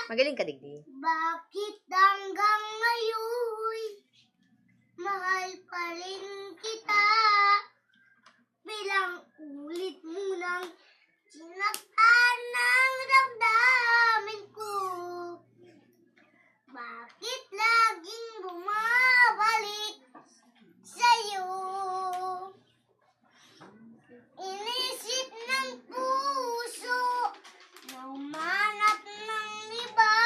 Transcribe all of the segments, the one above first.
Magaling ka, Digdi. Bakit hanggang ngayon mahal pa rin kita? Bilang ulit mo nang sinaktan ng damdamin ko. Bakit laging bumabalik sa'yo? Inisip ng puso na umanap ng iba.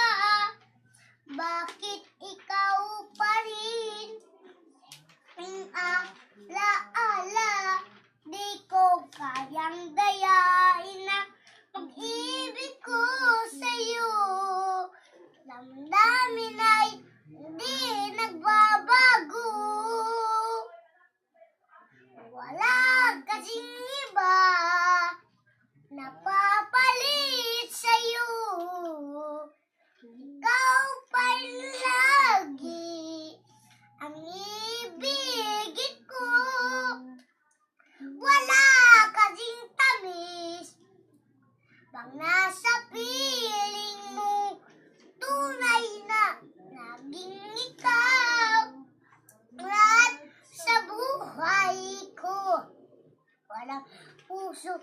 Bakit ikaw pa rin ang alaala? Di ko kayang dayain ang pag-ibig ko sa'yo. Damdamin ay hindi nagbabago. Wala kasing iba napapalit sa'yo. Ikaw pa rin lagi ang ibigin ko. Wala kasing tamis pag nasa piling mo. Tunay na laging ikaw lahat sa buhay ko. Walang puso